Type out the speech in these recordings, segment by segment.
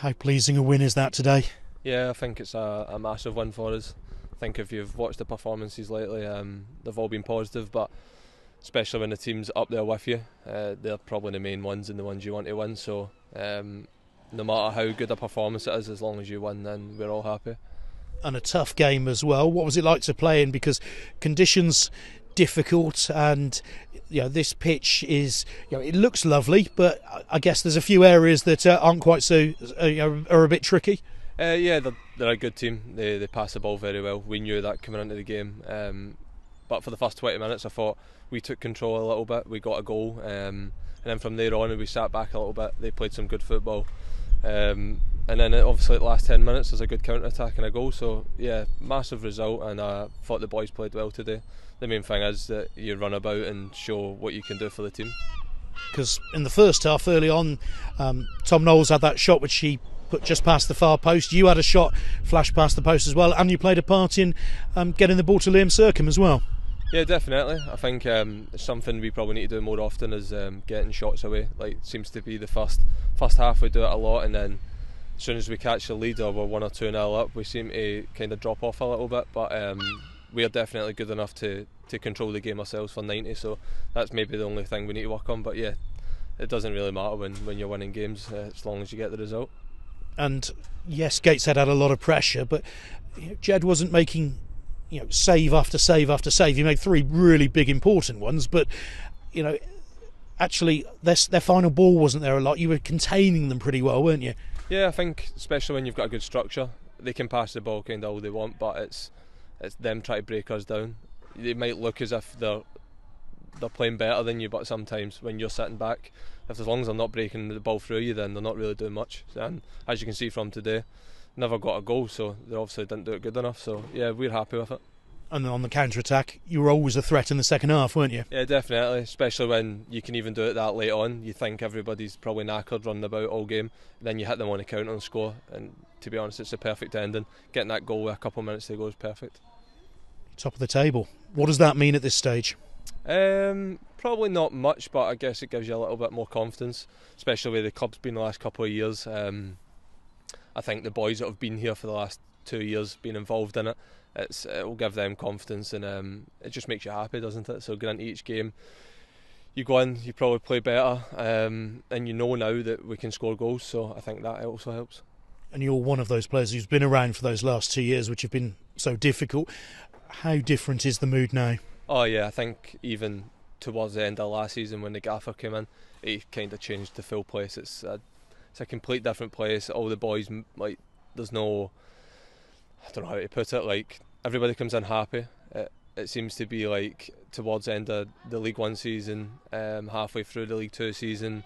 How pleasing a win is that today? Yeah, I think it's a massive win for us. I think if you've watched the performances lately, they've all been positive, but especially when the team's up there with you, they're probably the main ones and the ones you want to win. So no matter how good a performance it is, as long as you win, then we're all happy. And a tough game as well. What was it like to play in? Because conditions difficult, and this pitch is it looks lovely, but I guess there's a few areas that aren't quite so are a bit tricky. Yeah, they're a good team. They pass the ball very well. We knew that coming into the game. But for the first 20 minutes, I thought we took control a little bit. We got a goal, and then from there on, we sat back a little bit. They played some good football, and then obviously the last 10 minutes was a good counter attack and a goal. So yeah, massive result, and I thought the boys played well today. The main thing is that you run about and show what you can do for the team. Because in the first half, early on, Tom Knowles had that shot which he put just past the far post. You had a shot flash past the post as well, and you played a part in getting the ball to Liam Sercombe as well. Yeah, definitely. I think it's something we probably need to do more often is getting shots away. Like, it seems to be the first half we do it a lot, and then as soon as we catch the lead or we're 1 or 2-0 up, we seem to kind of drop off a little bit. But we are definitely good enough to control the game ourselves for 90. So that's maybe the only thing we need to work on. But yeah, it doesn't really matter when you're winning games as long as you get the result. And yes, Gateshead had a lot of pressure, but Jed wasn't making save after save after save. He made 3 really big important ones, but actually their final ball wasn't there a lot. You were containing them pretty well, weren't you? Yeah, I think especially when you've got a good structure, they can pass the ball kind of all they want, but it's them trying to break us down. They might look as if they're playing better than you, but sometimes when you're sitting back, as long as they're not breaking the ball through you, then they're not really doing much. And as you can see from today, never got a goal, so they obviously didn't do it good enough. So yeah, we're happy with it. And then on the counter-attack, you were always a threat in the second half, weren't you? Yeah, definitely, especially when you can even do it that late on. You think everybody's probably knackered running about all game, then you hit them on the counter and score, and to be honest, it's a perfect ending. Getting that goal with a couple of minutes to go is perfect. Top of the table. What does that mean at this stage? Probably not much, but I guess it gives you a little bit more confidence, especially where the club's been the last couple of years. I think the boys that have been here for the last 2 years, been involved in it, it will give them confidence, and it just makes you happy, doesn't it? So going into each game, you go in, you probably play better, and you know now that we can score goals, so I think that also helps. And you're one of those players who's been around for those last 2 years, which have been so difficult. How different is the mood now? Oh yeah, I think even towards the end of last season when the gaffer came in, he kind of changed the full place. It's a complete different place. All the boys, like, there's no, I don't know how to put it, like, everybody comes in happy. It seems to be like towards the end of the League One season, halfway through the League Two season,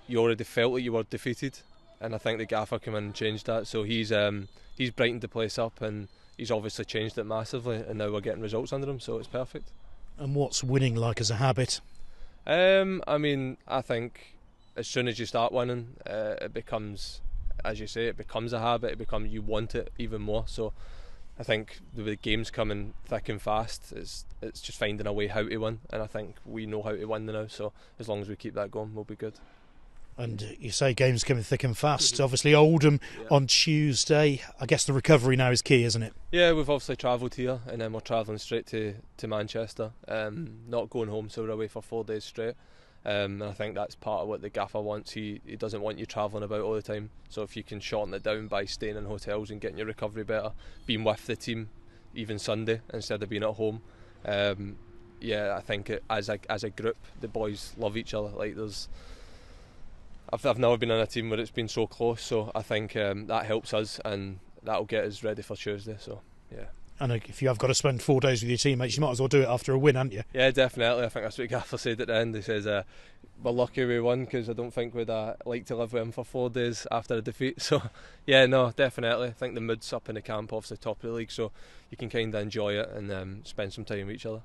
you already felt like you were defeated, and I think the gaffer came in and changed that. So he's brightened the place up, and he's obviously changed it massively, and now we're getting results under him, so it's perfect. And what's winning like as a habit? I think as soon as you start winning, it becomes, as you say, it becomes a habit. You want it even more. So I think the game's coming thick and fast. It's just finding a way how to win, and I think we know how to win now. So as long as we keep that going, we'll be good. And you say games coming thick and fast. Obviously Oldham on Tuesday. I guess the recovery now is key, isn't it? Yeah, we've obviously travelled here, and then we're travelling straight to Manchester. Not going home, so we're away for 4 days straight. And I think that's part of what the gaffer wants. He doesn't want you travelling about all the time. So if you can shorten it down by staying in hotels and getting your recovery better, being with the team even Sunday instead of being at home. I think as a group, the boys love each other. Like, I've never been in a team where it's been so close, so I think that helps us, and that'll get us ready for Tuesday. So yeah. And if you have got to spend 4 days with your teammates, you might as well do it after a win, haven't you? Yeah, definitely. I think that's what Gaffer said at the end. He says we're lucky we won, because I don't think we'd like to live with him for 4 days after a defeat. So yeah, no, definitely. I think the mood's up in the camp, obviously top of the league, so you can kind of enjoy it and spend some time with each other.